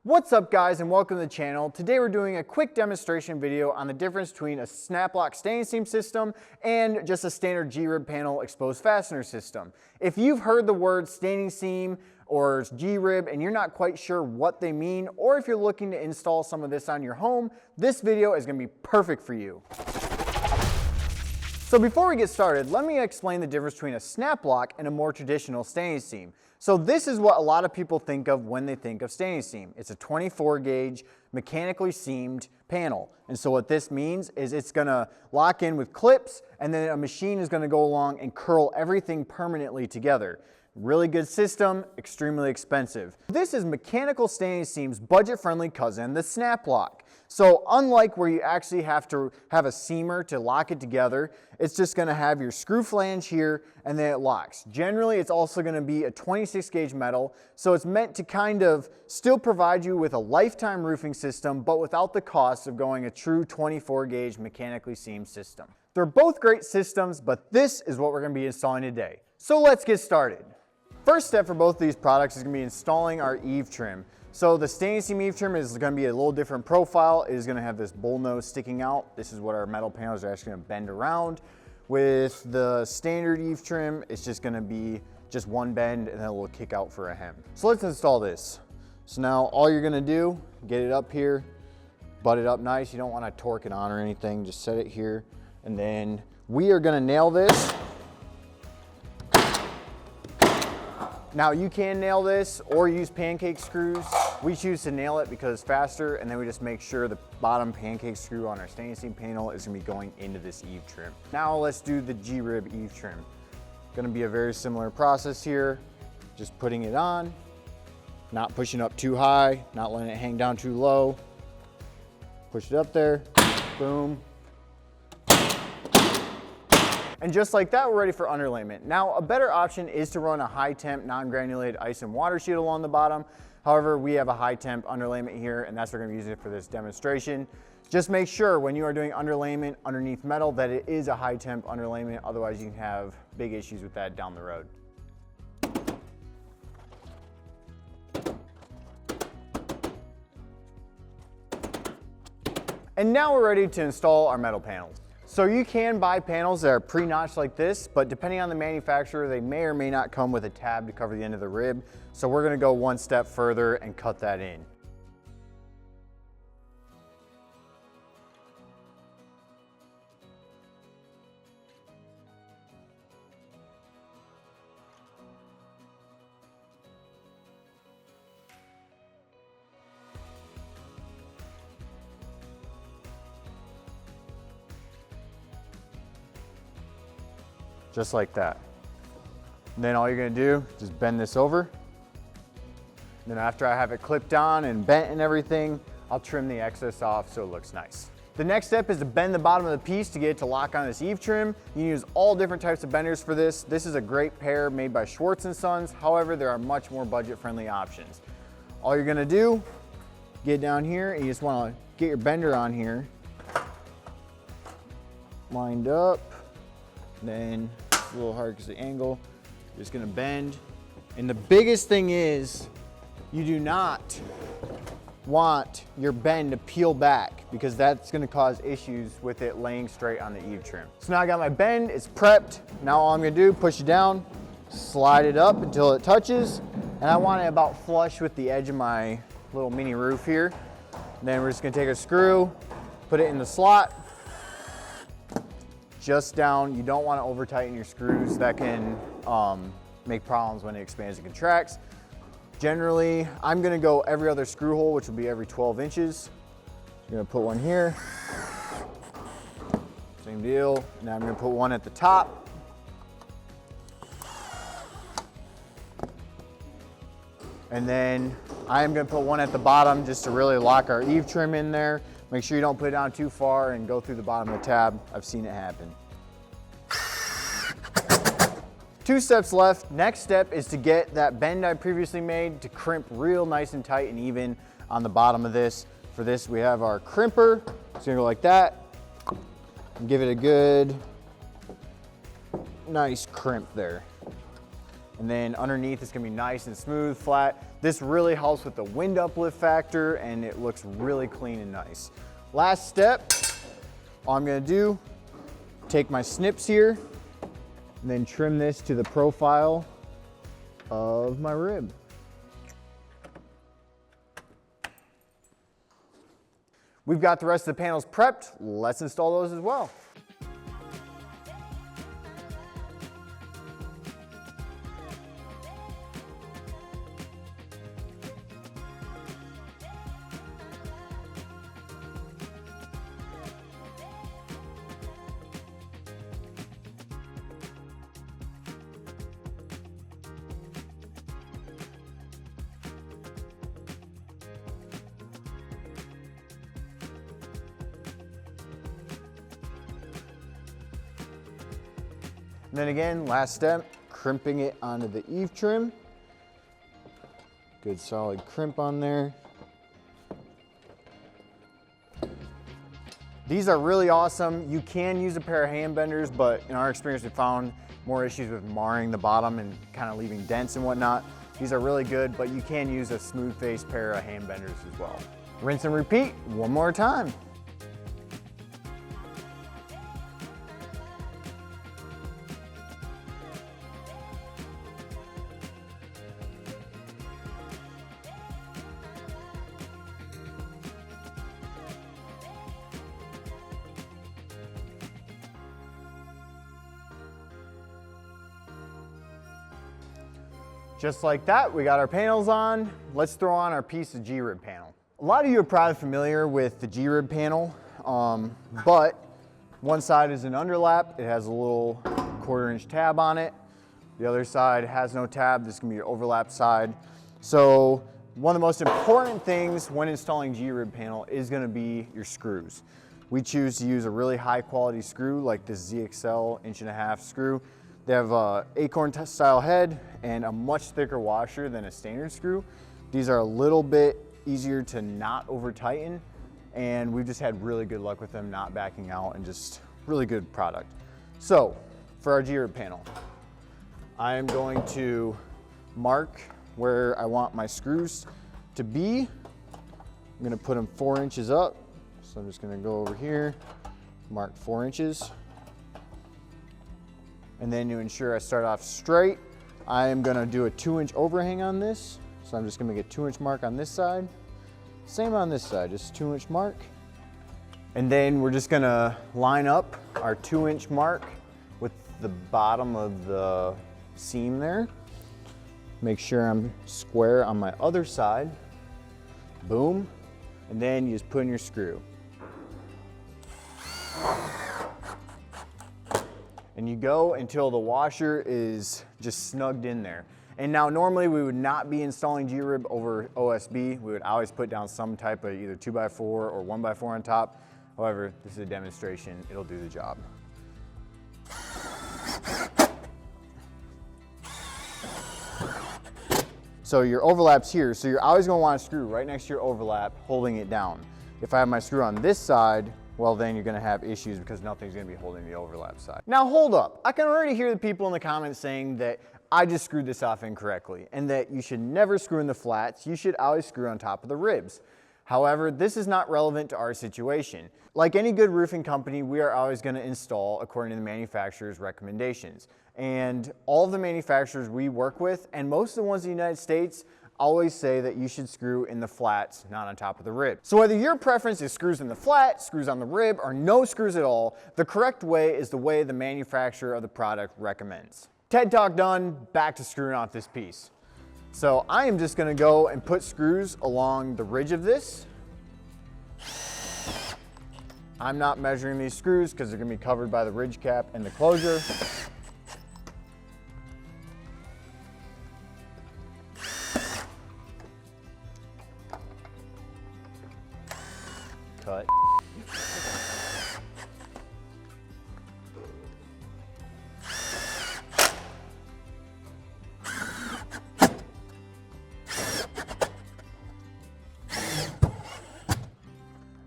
What's up guys and welcome to the channel. Today we're doing a quick demonstration video on the difference between a snap-lock standing seam system and just a standard G-rib panel exposed fastener system. If you've heard the word standing seam or G-rib and you're not quite sure what they mean, or if you're looking to install some of this on your home, this video is going to be perfect for you. So before we get started, let me explain the difference between a snap lock and a more traditional standing seam. So this is what a lot of people think of when they think of standing seam. It's a 24 gauge mechanically seamed panel. And so what this means is it's gonna lock in with clips and then a machine is gonna go along and curl everything permanently together. Really good system, extremely expensive. This is mechanical standing seam's budget-friendly cousin, the snap lock. So unlike where you actually have to have a seamer to lock it together, it's just gonna have your screw flange here and then it locks. Generally, it's also gonna be a 26 gauge metal, so it's meant to kind of still provide you with a lifetime roofing system, but without the cost of going a true 24 gauge mechanically seamed system. They're both great systems, but this is what we're gonna be installing today. So let's get started. First step for both of these products is going to be installing our eave trim. So the standing seam eave trim is going to be a little different profile. It is going to have this bull nose sticking out. This is what our metal panels are actually going to bend around. With the standard eave trim, it's just going to be just one bend and then it will kick out for a hem. So let's install this. So now all you're going to do, get it up here, butt it up nice. You don't want to torque it on or anything. Just set it here. And then we are going to nail this. Now you can nail this or use pancake screws. We choose to nail it because it's faster, and then we just make sure the bottom pancake screw on our standing seam panel is gonna be going into this eave trim. Now let's do the G-rib eave trim. Gonna be a very similar process here. Just putting it on, not pushing up too high, not letting it hang down too low. Push it up there, boom. And just like that, we're ready for underlayment. Now, a better option is to run a high temp non-granulated ice and water sheet along the bottom. However, we have a high temp underlayment here, and that's what we're gonna use it for this demonstration. Just make sure when you are doing underlayment underneath metal that it is a high temp underlayment, otherwise you can have big issues with that down the road. And now we're ready to install our metal panels. So you can buy panels that are pre-notched like this, but depending on the manufacturer, they may or may not come with a tab to cover the end of the rib. So we're gonna go one step further and cut that in. Just like that. And then all you're gonna do, just bend this over. And then after I have it clipped on and bent and everything, I'll trim the excess off so it looks nice. The next step is to bend the bottom of the piece to get it to lock on this eave trim. You can use all different types of benders for this. This is a great pair made by Schwartz & Sons. However, there are much more budget-friendly options. All you're gonna do, get down here and you just wanna get your bender on here, lined up, then a little hard because of the angle. You're just gonna bend. And the biggest thing is you do not want your bend to peel back because that's gonna cause issues with it laying straight on the eave trim. So now I got my bend, it's prepped. Now all I'm gonna do, push it down, slide it up until it touches. And I want it about flush with the edge of my little mini roof here. And then we're just gonna take a screw, put it in the slot, just down. You don't want to over tighten your screws. That can make problems when it expands and contracts. Generally, I'm gonna go every other screw hole, which will be every 12 inches. I'm gonna put one here. Same deal. Now I'm gonna put one at the top. And then I'm gonna put one at the bottom just to really lock our eave trim in there. Make sure you don't put it down too far and go through the bottom of the tab. I've seen it happen. 2 steps left. Next step is to get that bend I previously made to crimp real nice and tight and even on the bottom of this. For this, we have our crimper. It's gonna go like that. And give it a good, nice crimp there. And then underneath it's gonna be nice and smooth, flat. This really helps with the wind uplift factor and it looks really clean and nice. Last step, all I'm gonna do, take my snips here and then trim this to the profile of my rib. We've got the rest of the panels prepped. Let's install those as well. And then again, last step, crimping it onto the eave trim. Good solid crimp on there. These are really awesome. You can use a pair of hand benders, but in our experience, we found more issues with marring the bottom and kind of leaving dents and whatnot. These are really good, but you can use a smooth face pair of hand benders as well. Rinse and repeat one more time. Just like that, we got our panels on. Let's throw on our piece of G-rib panel. A lot of you are probably familiar with the G-rib panel, but one side is an underlap. It has a little 1/4 inch tab on it. The other side has no tab. This is gonna be your overlap side. So one of the most important things when installing G-rib panel is gonna be your screws. We choose to use a really high quality screw like this ZXL 1.5" screw. They have a acorn style head and a much thicker washer than a standard screw. These are a little bit easier to not over tighten, and we've just had really good luck with them not backing out and just really good product. So for our G-rib panel, I am going to mark where I want my screws to be. I'm gonna put them 4 inches up. So I'm just gonna go over here, mark 4 inches. And then to ensure I start off straight, I am gonna do a 2-inch overhang on this. So I'm just gonna make a 2-inch mark on this side. Same on this side, just 2-inch mark. And then we're just gonna line up our 2-inch mark with the bottom of the seam there. Make sure I'm square on my other side. Boom. And then you just put in your screw. And you go until the washer is just snugged in there. And now normally we would not be installing G-rib over OSB. We would always put down some type of either 2x4 or 1x4 on top. However, this is a demonstration, it'll do the job. So your overlap's here, so you're always gonna want a screw right next to your overlap holding it down. If I have my screw on this side, well then you're gonna have issues because nothing's gonna be holding the overlap side. Now hold up, I can already hear the people in the comments saying that I just screwed this off incorrectly and that you should never screw in the flats, you should always screw on top of the ribs. However, this is not relevant to our situation. Like any good roofing company, we are always gonna install according to the manufacturer's recommendations. And all of the manufacturers we work with, and most of the ones in the United States, always say that you should screw in the flats, not on top of the rib. So whether your preference is screws in the flat, screws on the rib, or no screws at all, the correct way is the way the manufacturer of the product recommends. TED Talk done, back to screwing off this piece. So I am just gonna go and put screws along the ridge of this. I'm not measuring these screws because they're gonna be covered by the ridge cap and the closure. Cut.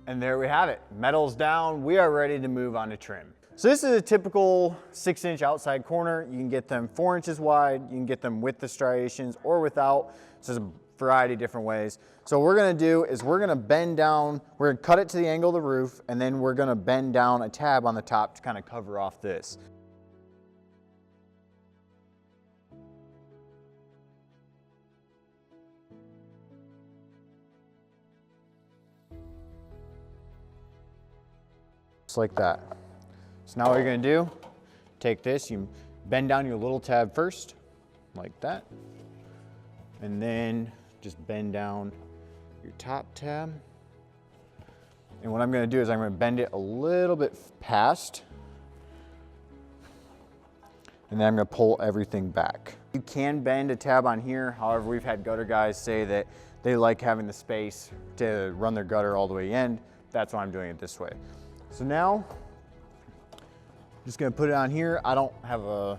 And there we have it. Metal's down. We are ready to move on to trim. So this is a typical 6-inch outside corner. You can get them 4 inches wide, you can get them with the striations or without. So there's a variety of different ways. So what we're gonna do is we're gonna bend down, we're gonna cut it to the angle of the roof, and then we're gonna bend down a tab on the top to kind of cover off this. Just like that. So now what you're gonna do, take this, you bend down your little tab first, like that. And then just bend down your top tab. And what I'm gonna do is I'm gonna bend it a little bit past. And then I'm gonna pull everything back. You can bend a tab on here. However, we've had gutter guys say that they like having the space to run their gutter all the way in. That's why I'm doing it this way. So now, just gonna put it on here. I don't have a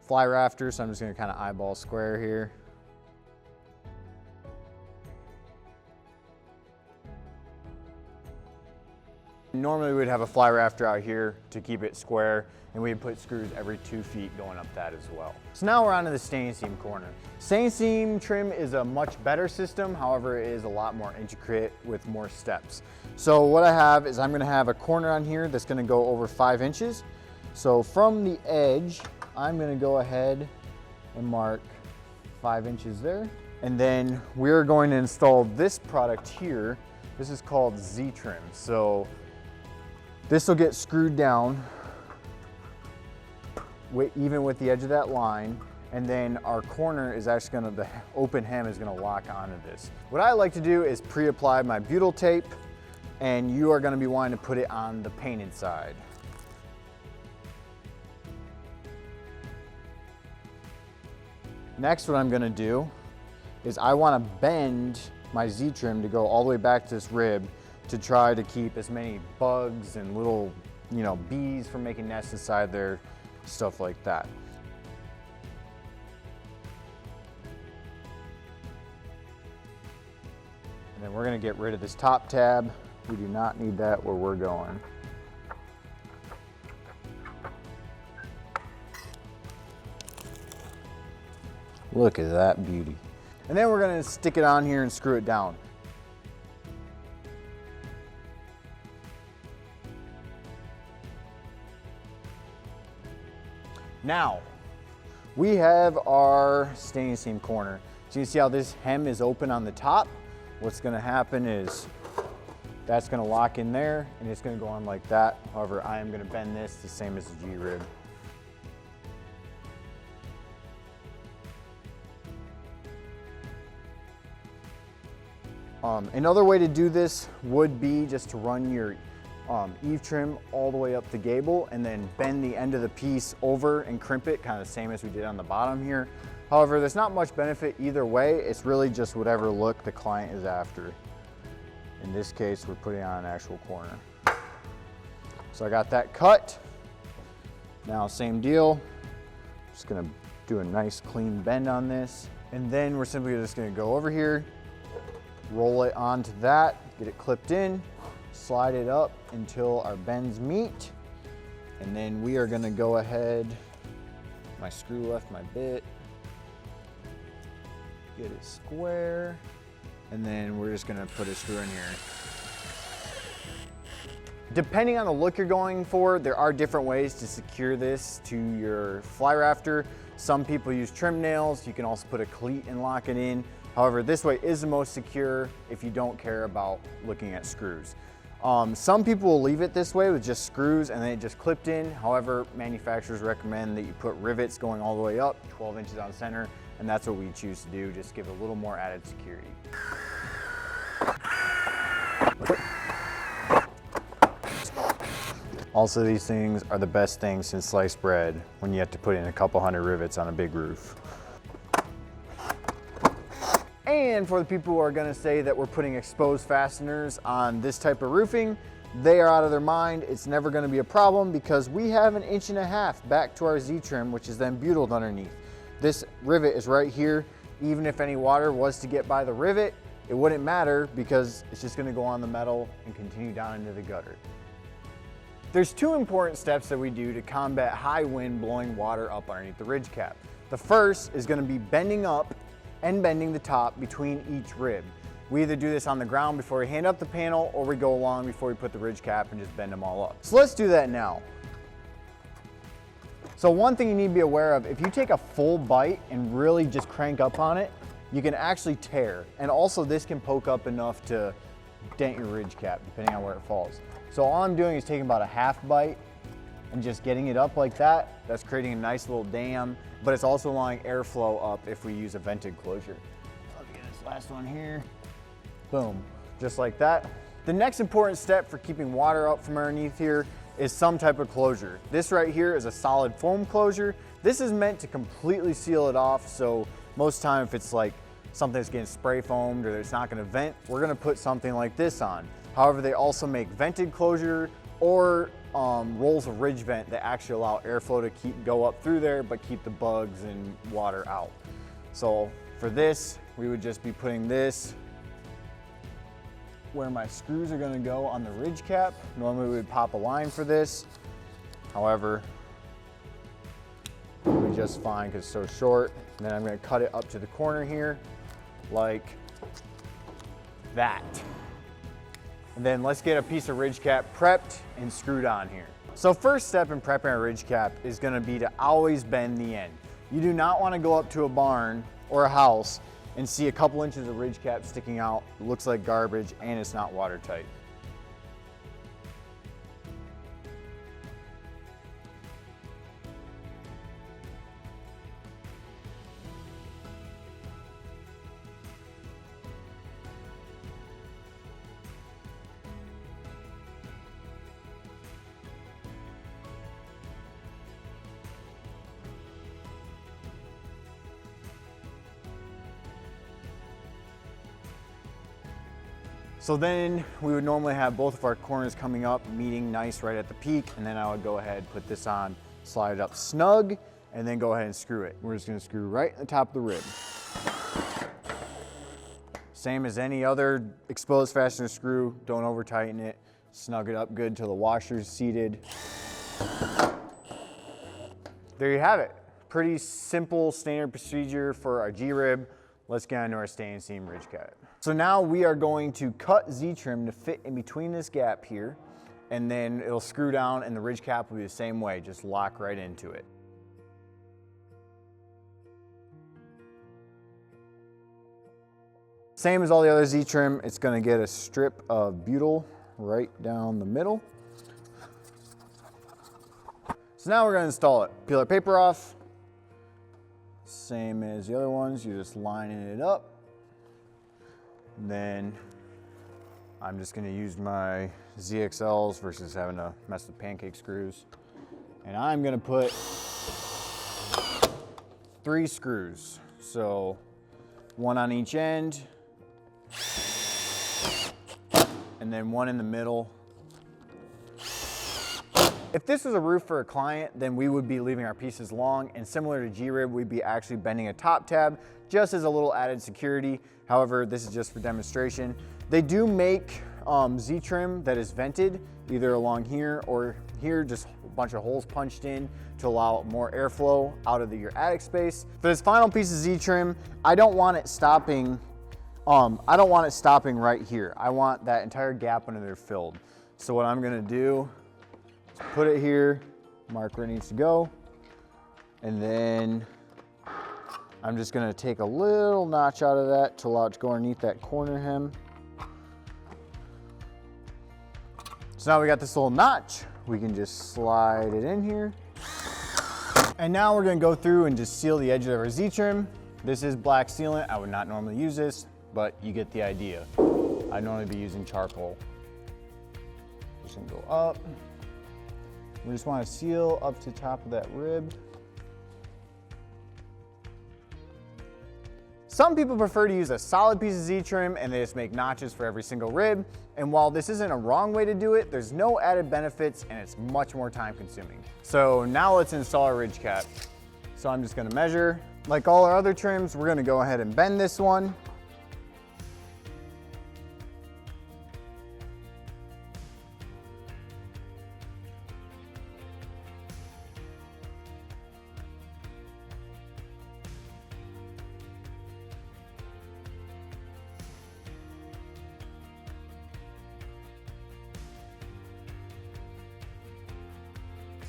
fly rafter, so I'm just gonna kind of eyeball square here. Normally we'd have a fly rafter out here to keep it square, and we'd put screws every 2 feet going up that as well. So now we're on to the stain seam corner. Stain seam trim is a much better system, however it is a lot more intricate with more steps. So what I have is I'm gonna have a corner on here that's gonna go over 5 inches. So from the edge, I'm gonna go ahead and mark 5 inches there. And then we're going to install this product here. This is called Z-Trim. So this will get screwed down even with the edge of that line, and then our corner is actually gonna, the open hem is gonna lock onto this. What I like to do is pre-apply my butyl tape, and you are gonna be wanting to put it on the painted side. Next, what I'm gonna do is I wanna bend my Z-Trim to go all the way back to this rib to try to keep as many bugs and little, bees from making nests inside there, stuff like that. And then we're gonna get rid of this top tab. We do not need that where we're going. Look at that beauty. And then we're gonna stick it on here and screw it down. Now, we have our stain seam corner. So you see how this hem is open on the top? What's gonna happen is that's gonna lock in there and it's gonna go on like that. However, I am gonna bend this the same as the G-rib. Another way to do this would be just to run your eave trim all the way up the gable and then bend the end of the piece over and crimp it, kind of the same as we did on the bottom here. However, there's not much benefit either way. It's really just whatever look the client is after. In this case, we're putting on an actual corner. So I got that cut. Now, same deal. Just gonna do a nice clean bend on this. And then we're simply just gonna go over here, roll it onto that, get it clipped in, slide it up until our bends meet. And then we are gonna go ahead, my screw left my bit, get it square, and then we're just gonna put a screw in here. Depending on the look you're going for, there are different ways to secure this to your fly rafter. Some people use trim nails. You can also put a cleat and lock it in. However, this way is the most secure if you don't care about looking at screws. Some people will leave it this way with just screws and then it just clipped in. However, manufacturers recommend that you put rivets going all the way up, 12 inches on center, and that's what we choose to do, just give a little more added security. Also, these things are the best things since sliced bread when you have to put in a couple hundred rivets on a big roof. And for the people who are gonna say that we're putting exposed fasteners on this type of roofing, they are out of their mind. It's never gonna be a problem because we have 1.5 inches back to our Z-trim, which is then butyled underneath. This rivet is right here. Even if any water was to get by the rivet, it wouldn't matter because it's just gonna go on the metal and continue down into the gutter. There's two important steps that we do to combat high wind blowing water up underneath the ridge cap. The first is going to be bending up and bending the top between each rib. We either do this on the ground before we hand up the panel, or we go along before we put the ridge cap and just bend them all up. So let's do that now. So one thing you need to be aware of, if you take a full bite and really just crank up on it, you can actually tear. And also this can poke up enough to dent your ridge cap, depending on where it falls. So all I'm doing is taking about a half bite and just getting it up like that. That's creating a nice little dam, but it's also allowing airflow up if we use a vented closure. Let me get this last one here. Boom, just like that. The next important step for keeping water up from underneath here is some type of closure. This right here is a solid foam closure. This is meant to completely seal it off, so most time if it's like something that's getting spray foamed or it's not gonna vent, we're gonna put something like this on. However, they also make vented closure or rolls of ridge vent that actually allow airflow to go up through there, but keep the bugs and water out. So for this, we would just be putting this where my screws are gonna go on the ridge cap. Normally we would pop a line for this. However, it'll be just fine because it's so short. And then I'm gonna cut it up to the corner here, like that. And then let's get a piece of ridge cap prepped and screwed on here. So first step in prepping a ridge cap is gonna be to always bend the end. You do not wanna go up to a barn or a house and see a couple inches of ridge cap sticking out. It looks like garbage and it's not watertight. So then we would normally have both of our corners coming up, meeting nice right at the peak, and then I would go ahead, put this on, slide it up snug, and then go ahead and screw it. We're just gonna screw right at the top of the rib. Same as any other exposed fastener screw, don't over tighten it, snug it up good till the washer's seated. There you have it. Pretty simple standard procedure for our G-rib. Let's get into our stand seam ridge cap. So now we are going to cut Z-trim to fit in between this gap here, and then it'll screw down and the ridge cap will be the same way, just lock right into it. Same as all the other Z-trim, it's gonna get a strip of butyl right down the middle. So now we're gonna install it. Peel our paper off. Same as the other ones, you're just lining it up. And then I'm just gonna use my ZXLs versus having to mess with pancake screws. And I'm gonna put 3 screws. So 1 on each end, and then 1 in the middle. If this was a roof for a client, then we would be leaving our pieces long, and similar to G-rib, we'd be actually bending a top tab just as a little added security. However, this is just for demonstration. They do make Z-trim that is vented, either along here or here, just a bunch of holes punched in to allow more airflow out of your attic space. For this final piece of Z-trim, I don't want it stopping right here. I want that entire gap under there filled. So what I'm gonna do, put it here, mark where it needs to go, and then I'm just gonna take a little notch out of that to allow it to go underneath that corner hem. So now we got this little notch, we can just slide it in here. And now we're gonna go through and just seal the edge of our Z-trim. This is black sealant, I would not normally use this, but you get the idea. I'd normally be using charcoal. Just gonna go up. We just want to seal up to the top of that rib. Some people prefer to use a solid piece of Z-trim and they just make notches for every single rib. And while this isn't a wrong way to do it, there's no added benefits and it's much more time consuming. So now let's install our ridge cap. So I'm just gonna measure. Like all our other trims, we're gonna go ahead and bend this one.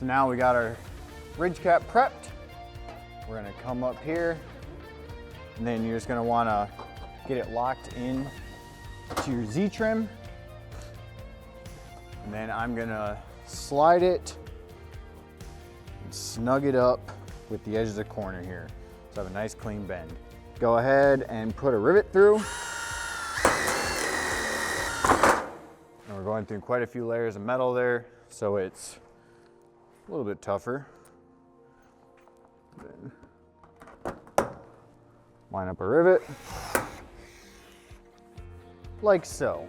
So now we got our ridge cap prepped. We're gonna come up here, and then you're just gonna wanna get it locked in to your Z-trim. And then I'm gonna slide it and snug it up with the edge of the corner here. So I have a nice clean bend. Go ahead and put a rivet through. And we're going through quite a few layers of metal there, so it's a little bit tougher. Then line up a rivet, like so.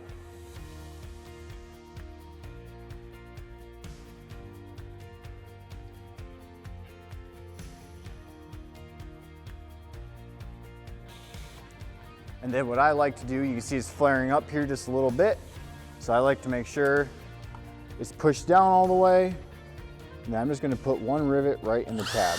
And then what I like to do, you can see it's flaring up here just a little bit. So I like to make sure it's pushed down all the way. And I'm just gonna put one rivet right in the tab.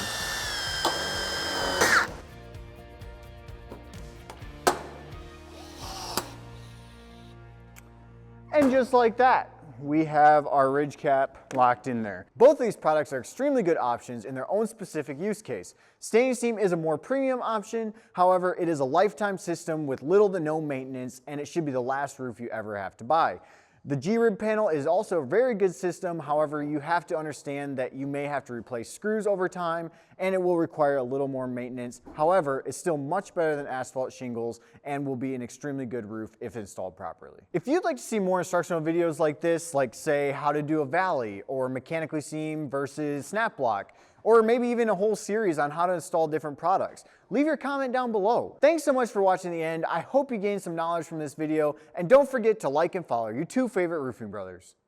And just like that, we have our ridge cap locked in there. Both of these products are extremely good options in their own specific use case. Staining Seam is a more premium option. However, it is a lifetime system with little to no maintenance, and it should be the last roof you ever have to buy. The G-Rib panel is also a very good system. However, you have to understand that you may have to replace screws over time, and it will require a little more maintenance. However, it's still much better than asphalt shingles and will be an extremely good roof if installed properly. If you'd like to see more instructional videos like this, like say how to do a valley or mechanically seam versus snap block, or maybe even a whole series on how to install different products, leave your comment down below. Thanks so much for watching the end. I hope you gained some knowledge from this video, and don't forget to like and follow your two favorite roofing brothers.